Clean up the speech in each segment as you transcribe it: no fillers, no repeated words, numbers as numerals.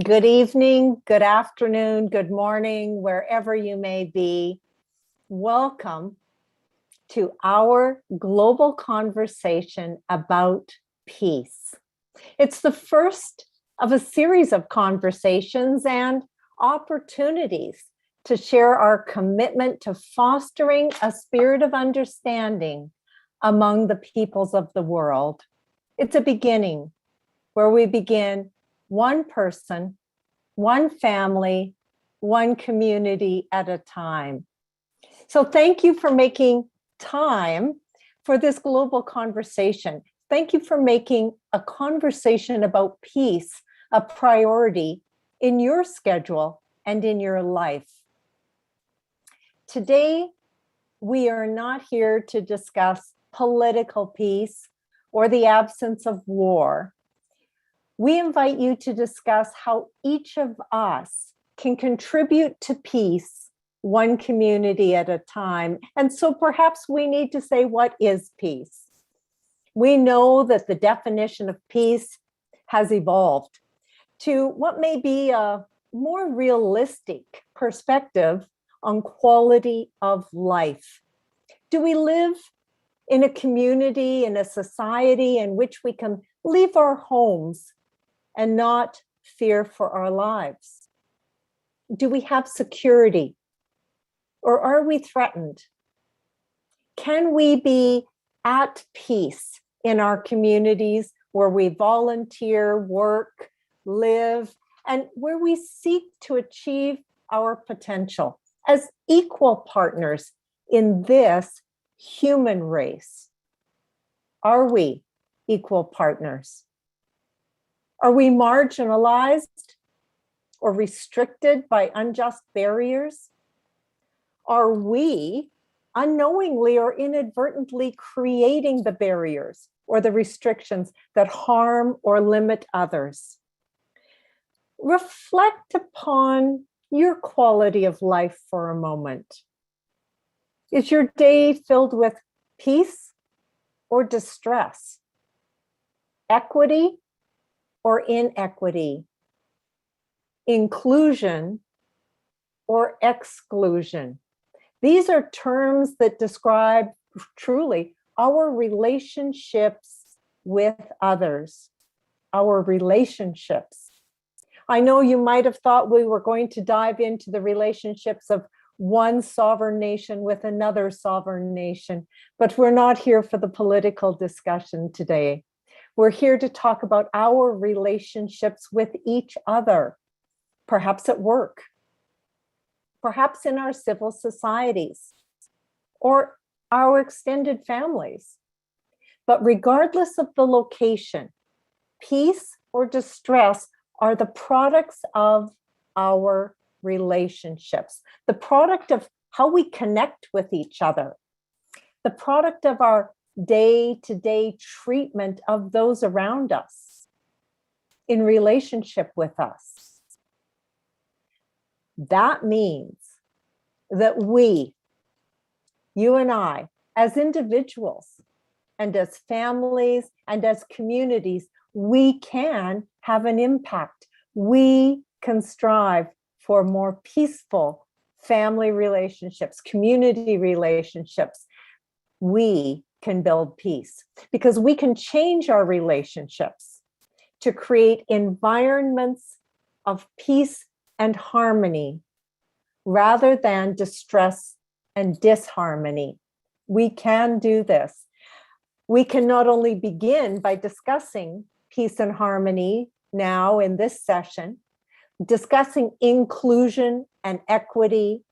Good evening, good afternoon, good morning, wherever you may be. Welcome to our global conversation about peace. It's the first of a series of conversations and opportunities to share our commitment to fostering a spirit of understanding among the peoples of the world. It's a beginning where we begin one person, one family, one community at a time. So thank you for making time for this global conversation. Thank you for making a conversation about peace a priority in your schedule and in your life. Today, we are not here to discuss political peace or the absence of war. We invite you to discuss how each of us can contribute to peace, one community at a time. And so perhaps we need to say, what is peace? We know that the definition of peace has evolved to what may be a more realistic perspective on quality of life. Do we live in a community, in a society in which we can leave our homes and not fear for our lives? Do we have security, or are we threatened? Can we be at peace in our communities where we volunteer, work, live, and where we seek to achieve our potential as equal partners in this human race? Are we equal partners? Are we marginalized or restricted by unjust barriers? Are we unknowingly or inadvertently creating the barriers or the restrictions that harm or limit others? Reflect upon your quality of life for a moment. Is your day filled with peace or distress? Equity or inequity? Inclusion or exclusion? These are terms that describe truly our relationships with others, our relationships. I know you might have thought we were going to dive into the relationships of one sovereign nation with another sovereign nation, but we're not here for the political discussion today. We're here to talk about our relationships with each other, perhaps at work, perhaps in our civil societies, or our extended families. But regardless of the location, peace or distress are the products of our relationships, the product of how we connect with each other, the product of our day-to-day treatment of those around us in relationship with us. That means that we, you and I, as individuals and as families and as communities, we can have an impact. We can strive for more peaceful family relationships, community relationships. We can build peace because we can change our relationships to create environments of peace and harmony rather than distress and disharmony. We can do this. We can not only begin by discussing peace and harmony now in this session, discussing inclusion and equity,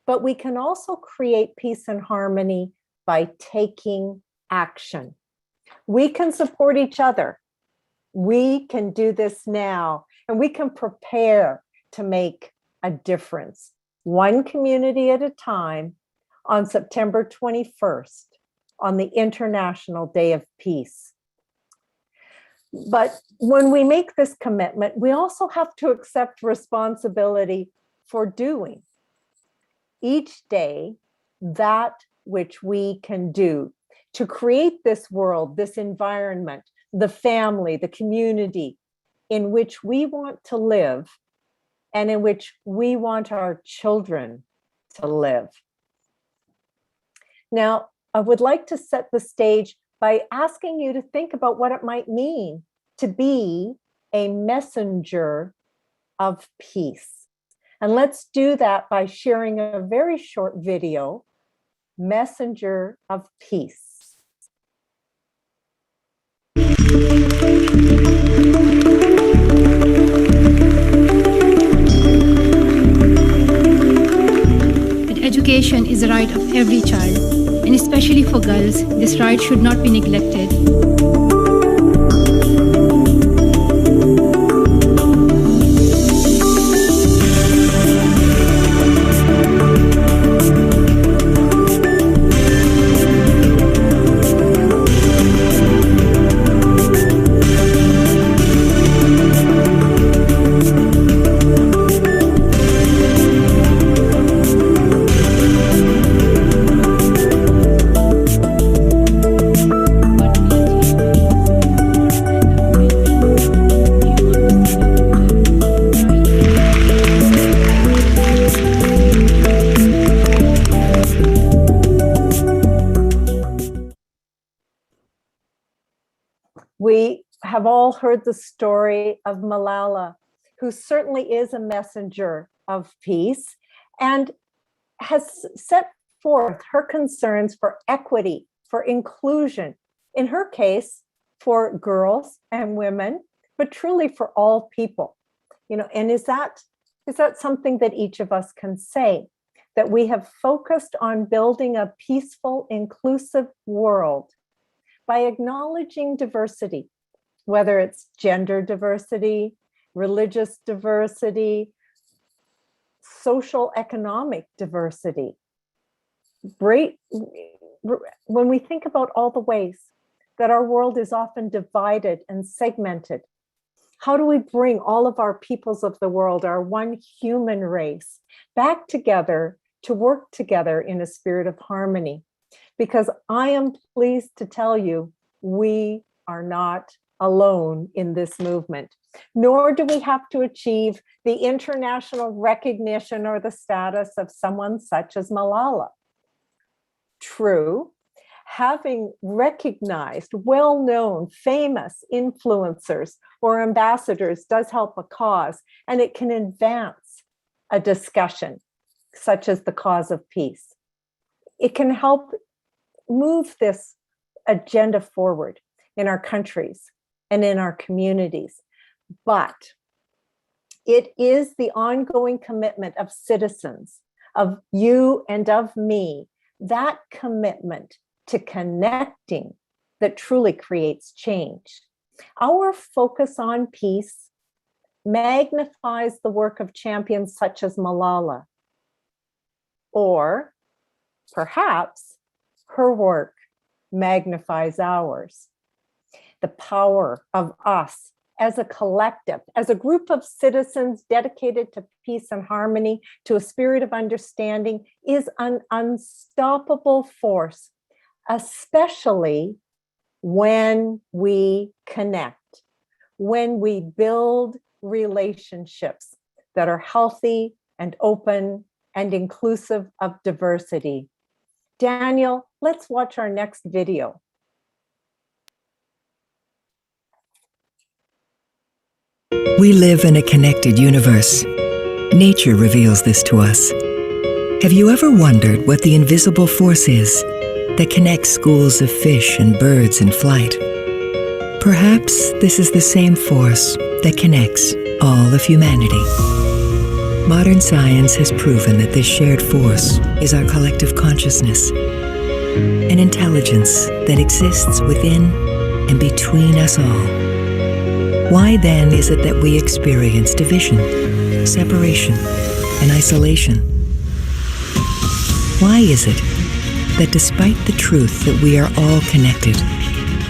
but we can also create peace and harmony by taking action. We can support each other We can do this now, and we can prepare to make a difference, one community at a time, on September 21st, on the International Day of Peace. But when we make this commitment, we also have to accept responsibility for doing each day that which we can do to create this world, this environment, the family, the community in which we want to live and in which we want our children to live. Now, I would like to set the stage by asking you to think about what it might mean to be a messenger of peace. And let's do that by sharing a very short video, Messenger of Peace. Education is a right of every child, and especially for girls, this right should not be neglected. We have all heard the story of Malala, who certainly is a messenger of peace and has set forth her concerns for equity, for inclusion, in her case, for girls and women, but truly for all people. And is that something that each of us can say, that we have focused on building a peaceful, inclusive world by acknowledging diversity, whether it's gender diversity, religious diversity, social economic diversity. When we think about all the ways that our world is often divided and segmented, how do we bring all of our peoples of the world, our one human race, back together to work together in a spirit of harmony? Because I am pleased to tell you, we are not alone in this movement, nor do we have to achieve the international recognition or the status of someone such as Malala. True, having recognized well-known, famous influencers or ambassadors does help a cause, and it can advance a discussion such as the cause of peace. It can help move this agenda forward in our countries and in our communities. But it is the ongoing commitment of citizens, of you and of me, that commitment to connecting that truly creates change. Our focus on peace magnifies the work of champions such as Malala, or perhaps her work magnifies ours. The power of us as a collective, as a group of citizens dedicated to peace and harmony, to a spirit of understanding, is an unstoppable force, especially when we connect, when we build relationships that are healthy and open and inclusive of diversity. Daniel, let's watch our next video. We live in a connected universe. Nature reveals this to us. Have you ever wondered what the invisible force is that connects schools of fish and birds in flight? Perhaps this is the same force that connects all of humanity. Modern science has proven that this shared force is our collective consciousness, an intelligence that exists within and between us all. Why then is it that we experience division, separation, and isolation? Why is it that despite the truth that we are all connected,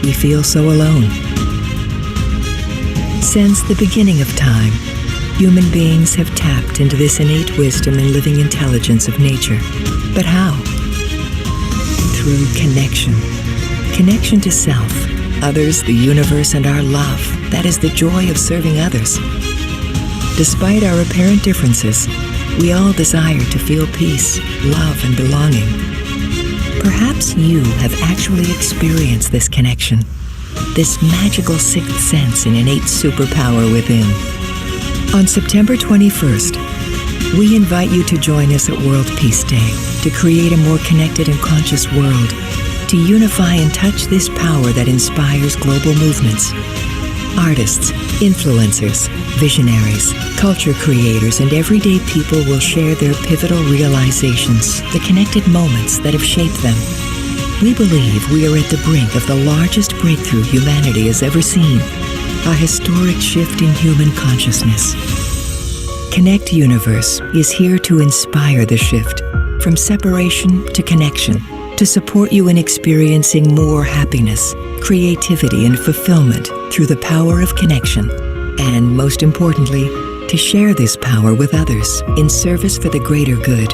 we feel so alone? Since the beginning of time, human beings have tapped into this innate wisdom and living intelligence of nature. But how? Through connection. Connection to self, others, the universe, and our love. That is the joy of serving others. Despite our apparent differences, we all desire to feel peace, love, and belonging. Perhaps you have actually experienced this connection, this magical sixth sense and innate superpower within. On September 21st, we invite you to join us at World Peace Day to create a more connected and conscious world, to unify and touch this power that inspires global movements. Artists, influencers, visionaries, culture creators, and everyday people will share their pivotal realizations, the connected moments that have shaped them. We believe we are at the brink of the largest breakthrough humanity has ever seen, a historic shift in human consciousness. Connect Universe is here to inspire the shift from separation to connection, to support you in experiencing more happiness, creativity, and fulfillment through the power of connection, and most importantly, to share this power with others in service for the greater good.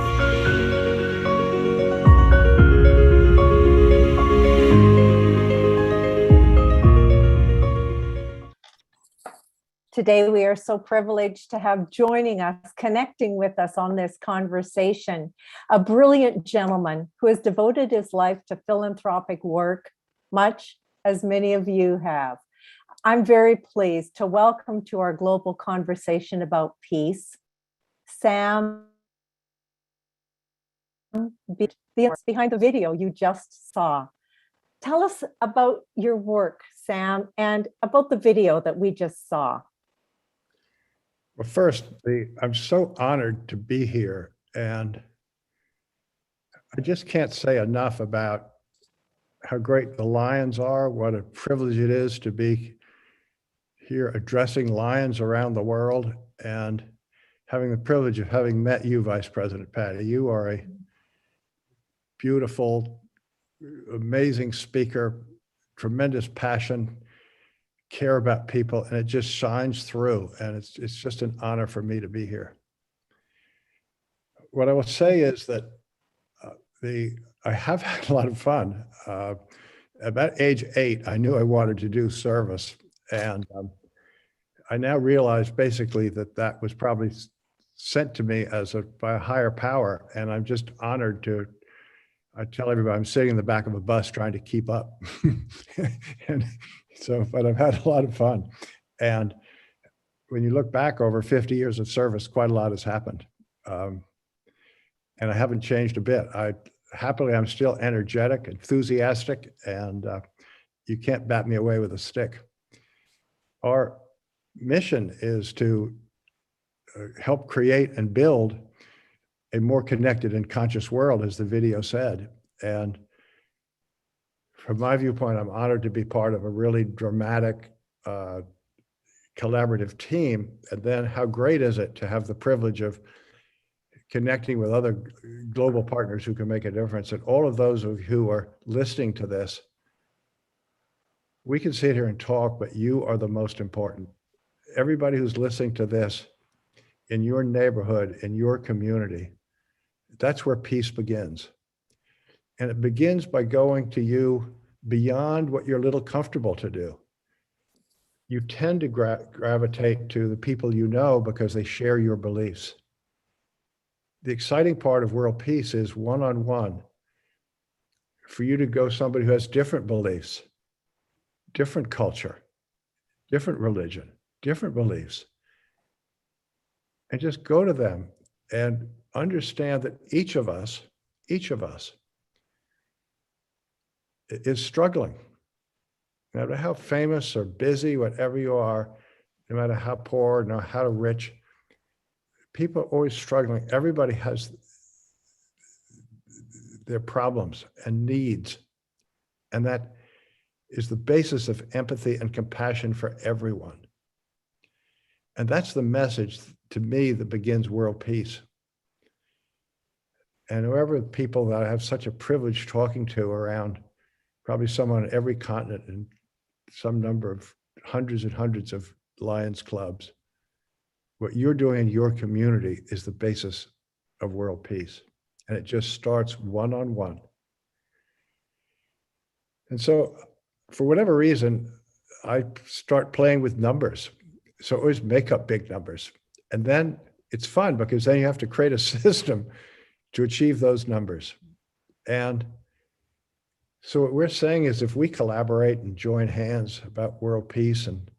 Today, we are so privileged to have joining us, connecting with us on this conversation, a brilliant gentleman who has devoted his life to philanthropic work, much as many of you have. I'm very pleased to welcome to our global conversation about peace, Sam, behind the video you just saw. Tell us about your work, Sam, and about the video that we just saw. Well, first, I'm so honored to be here, and I just can't say enough about how great the Lions are, what a privilege it is to be here addressing Lions around the world, and having the privilege of having met you, Vice President Patty. You are a beautiful, amazing speaker, tremendous passion, care about people, and it just shines through, and it's just an honor for me to be here. What I will say is that I have had a lot of fun. About age 8, I knew I wanted to do service, and I now realize basically that was probably sent to me by a higher power, and I'm just honored to. I tell everybody I'm sitting in the back of a bus trying to keep up, and so, but I've had a lot of fun. And when you look back over 50 years of service, quite a lot has happened. And I haven't changed a bit. I'm still energetic, enthusiastic, and you can't bat me away with a stick. Our mission is to help create and build a more connected and conscious world, as the video said. And from my viewpoint, I'm honored to be part of a really dramatic, collaborative team. And then how great is it to have the privilege of connecting with other global partners who can make a difference. And all of those of you who are listening to this, we can sit here and talk, but you are the most important. Everybody who's listening to this in your neighborhood, in your community, that's where peace begins. And it begins by going to you beyond what you're a little comfortable to do. You tend to gravitate to the people you know because they share your beliefs. The exciting part of world peace is one-on-one. For you to go somebody who has different beliefs, different culture, different religion, different beliefs, and just go to them and understand that each of us is struggling. No matter how famous or busy, whatever you are, no matter how poor, no matter how rich, people are always struggling. Everybody has their problems and needs. And that is the basis of empathy and compassion for everyone. And that's the message to me that begins world peace. And whoever people that I have such a privilege talking to around, probably someone on every continent and some number of hundreds and hundreds of Lions clubs, what you're doing in your community is the basis of world peace. And it just starts one-on-one. And so for whatever reason, I start playing with numbers. So I always make up big numbers. And then it's fun because then you have to create a system to achieve those numbers. And so what we're saying is if we collaborate and join hands about world peace and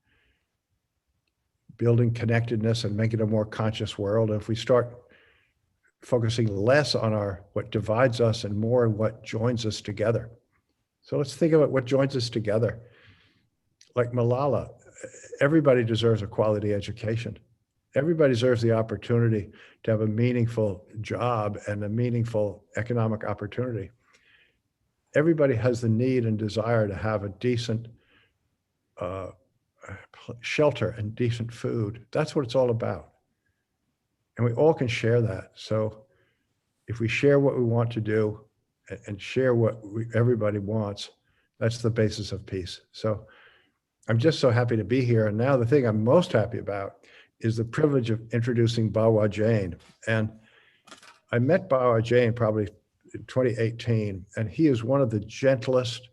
building connectedness and making a more conscious world, if we start focusing less on what divides us and more on what joins us together. So let's think about what joins us together. Like Malala, everybody deserves a quality education. Everybody deserves the opportunity to have a meaningful job and a meaningful economic opportunity. Everybody has the need and desire to have a decent shelter and decent food. That's what it's all about. And we all can share that. So if we share what we want to do and share what everybody wants, that's the basis of peace. So I'm just so happy to be here. And now the thing I'm most happy about is the privilege of introducing Bawa Jain. And I met Bawa Jain probably in 2018, and he is one of the gentlest,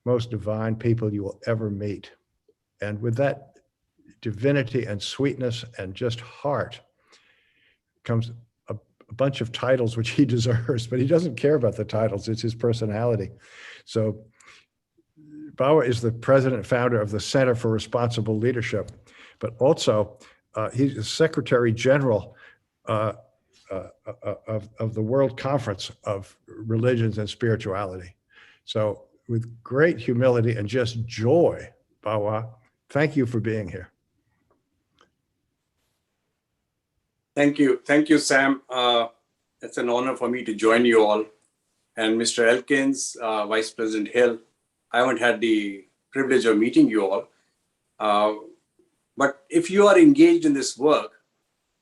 most divine people you will ever meet. And with that divinity and sweetness and just heart comes a bunch of titles which he deserves, but he doesn't care about the titles. It's his personality. So Bawa is the president and founder of the Center for Responsible Leadership, but also he's the Secretary General of the World Conference of Religions and Spirituality. So with great humility and just joy, Bawa, thank you for being here. Thank you, Sam. It's an honor for me to join you all. And Mr. Elkins, Vice President Hill, I haven't had the privilege of meeting you all. But if you are engaged in this work,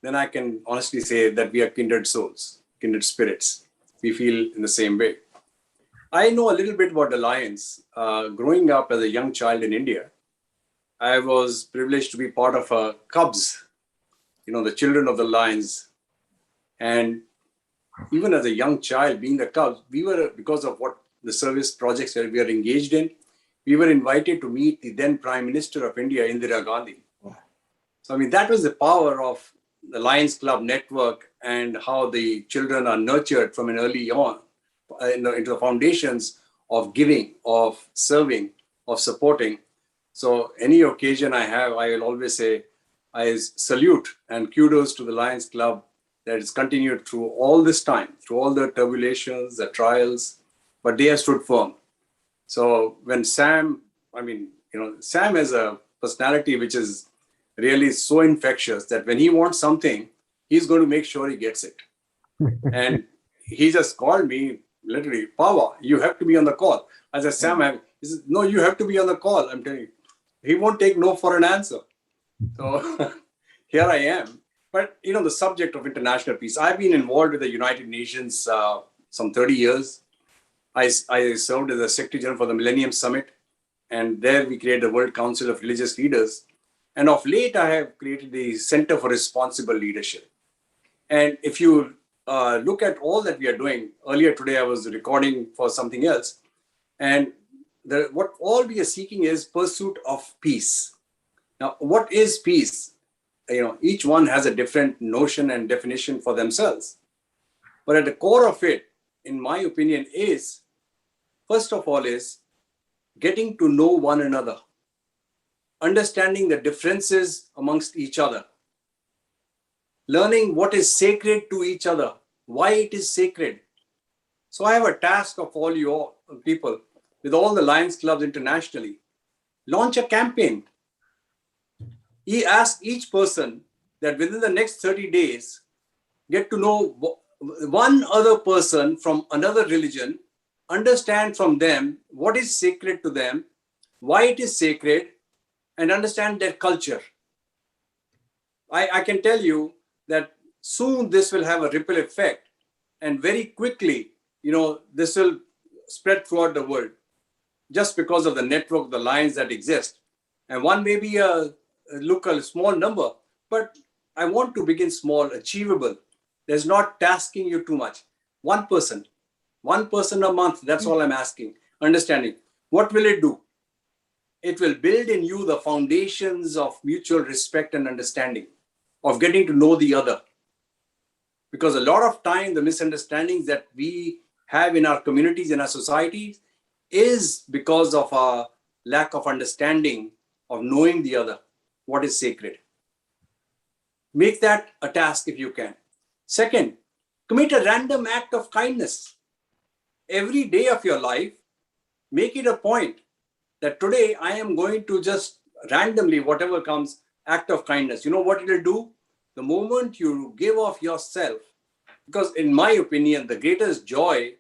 then I can honestly say that we are kindred souls, kindred spirits. We feel in the same way. I know a little bit about the Lions. Growing up as a young child in India, I was privileged to be part of a Cubs, the children of the Lions. And even as a young child, being the Cubs, we were, because of what the service projects that we are engaged in, we were invited to meet the then Prime Minister of India, Indira Gandhi. So, that was the power of the Lions Club network and how the children are nurtured from an early on into the foundations of giving, of serving, of supporting. So any occasion I have, I will always say, I salute and kudos to the Lions Club that has continued through all this time, through all the turbulations, the trials, but they have stood firm. So when Sam, Sam has a personality which is really so infectious that when he wants something, he's going to make sure he gets it. And he just called me literally, Bawa, you have to be on the call. I said, Sam, he said, no, you have to be on the call. I'm telling you, he won't take no for an answer. So here I am. But, the subject of international peace, I've been involved with the United Nations some 30 years. I served as the Secretary General for the Millennium Summit. And there we created the World Council of Religious Leaders. And of late, I have created the Center for Responsible Leadership. And if you look at all that we are doing, earlier today, I was recording for something else. And what all we are seeking is pursuit of peace. Now, what is peace? Each one has a different notion and definition for themselves. But at the core of it, in my opinion, is, first of all, is getting to know one another, understanding the differences amongst each other, learning what is sacred to each other, why it is sacred. So I have a task of all you people, with all the Lions Clubs internationally, launch a campaign. Ask each person that within the next 30 days, get to know one other person from another religion, understand from them what is sacred to them, why it is sacred, and understand their culture. I can tell you that soon this will have a ripple effect, and very quickly, this will spread throughout the world just because of the network, the lines that exist. And one may be a small number, but I want to begin small, achievable. There's not tasking you too much. One person a month, that's all I'm asking. Understanding. What will it do? It will build in you the foundations of mutual respect and understanding, of getting to know the other. Because a lot of time, the misunderstandings that we have in our communities, in our societies, is because of our lack of understanding of knowing the other, what is sacred. Make that a task if you can. Second, commit a random act of kindness. Every day of your life, make it a point that today I am going to just randomly, whatever comes, act of kindness. You know what it will do? The moment you give of yourself, because in my opinion, the greatest joy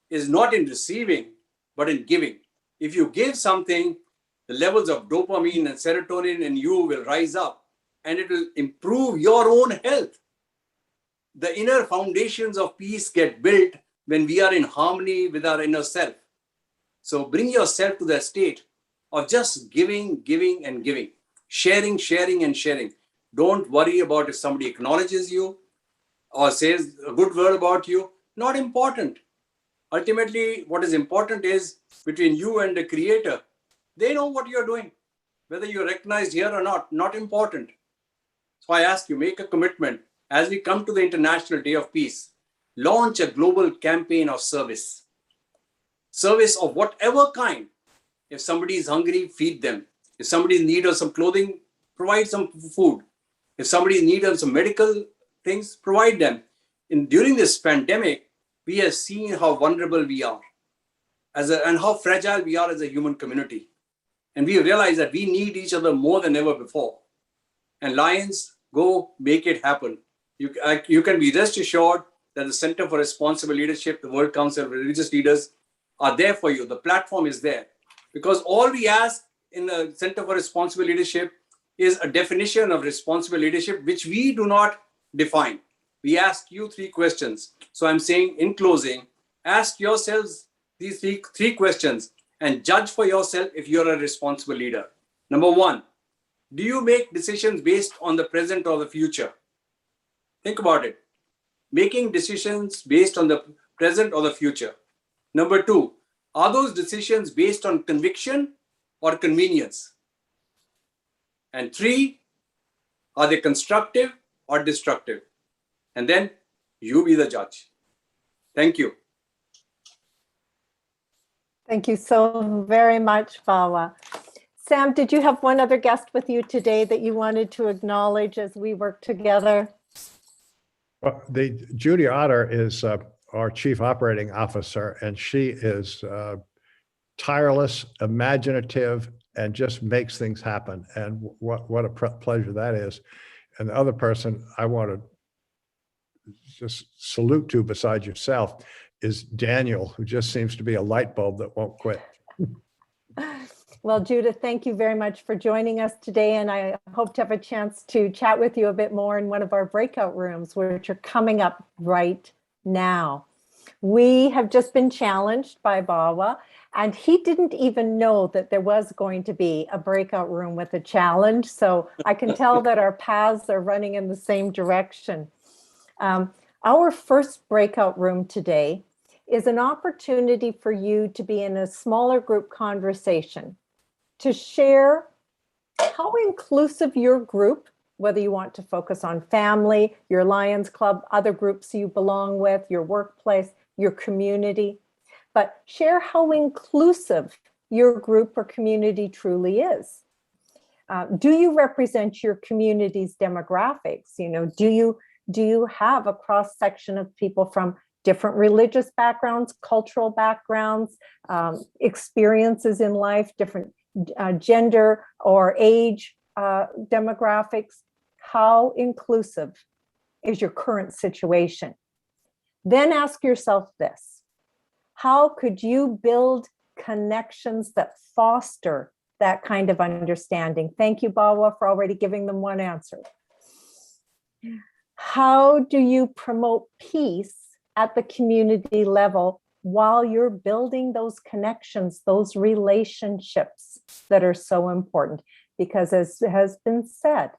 is not in receiving, but in giving. If you give something, the levels of dopamine and serotonin in you will rise up, and it will improve your own health. The inner foundations of peace get built when we are in harmony with our inner self. So bring yourself to the state of just giving, giving, and giving. Sharing, sharing, and sharing. Don't worry about if somebody acknowledges you or says a good word about you. Not important. Ultimately, what is important is between you and the Creator. They know what you're doing. Whether you're recognized here or not important. So I ask you, make a commitment. As we come to the International Day of Peace, launch a global campaign of service. Service of whatever kind. If somebody is hungry, feed them. If somebody is in need of some clothing, provide some food. If somebody is in need of some medical things, provide them. During this pandemic, we have seen how vulnerable we are and how fragile we are as a human community. And we realize that we need each other more than ever before. And Lions, go make it happen. You can be rest assured that the Center for Responsible Leadership, the World Council of Religious Leaders are there for you. The platform is there. Because all we ask in the Center for Responsible Leadership is a definition of responsible leadership, which we do not define. We ask you 3 questions. So I'm saying in closing, ask yourselves these three questions and judge for yourself if you're a responsible leader. Number 1, do you make decisions based on the present or the future? Think about it. Making decisions based on the present or the future. Number 2, are those decisions based on conviction or convenience? And 3, are they constructive or destructive? And then you be the judge. Thank you. Thank you so very much, Bawa. Sam, did you have one other guest with you today that you wanted to acknowledge as we work together? Well, Judy Otter is our Chief Operating Officer, and she is tireless, imaginative, and just makes things happen. And what a pleasure that is. And the other person I want to just salute to besides yourself is Daniel, who just seems to be a light bulb that won't quit. Well, Judith, thank you very much for joining us today. And I hope to have a chance to chat with you a bit more in one of our breakout rooms, which are coming up right now. We have just been challenged by Bawa, and he didn't even know that there was going to be a breakout room with a challenge. So I can tell that our paths are running in the same direction. Our first breakout room today is an opportunity for you to be in a smaller group conversation, to share how inclusive your group, whether you want to focus on family, your Lions Club, other groups you belong with, your workplace, your community, but share how inclusive your group or community truly is. Do you represent your community's demographics? Do you have a cross section of people from different religious backgrounds, cultural backgrounds, experiences in life, different gender or age demographics? How inclusive is your current situation? Then ask yourself this: how could you build connections that foster that kind of understanding? Thank you, Bawa, for already giving them one answer. How do you promote peace at the community level while you're building those connections, those relationships that are so important? Because as has been said,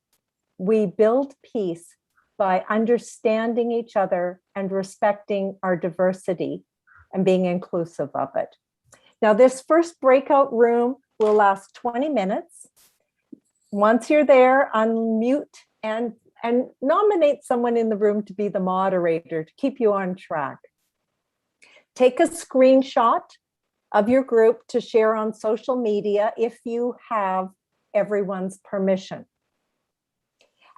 we build peace by understanding each other and respecting our diversity and being inclusive of it. Now, this first breakout room will last 20 minutes. Once you're there, unmute and nominate someone in the room to be the moderator to keep you on track. Take a screenshot of your group to share on social media if you have everyone's permission.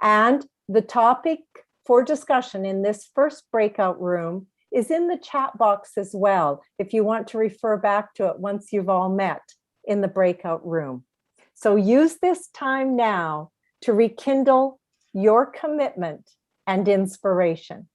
And the topic for discussion in this first breakout room is in the chat box as well, if you want to refer back to it once you've all met in the breakout room. So use this time now to rekindle your commitment and inspiration.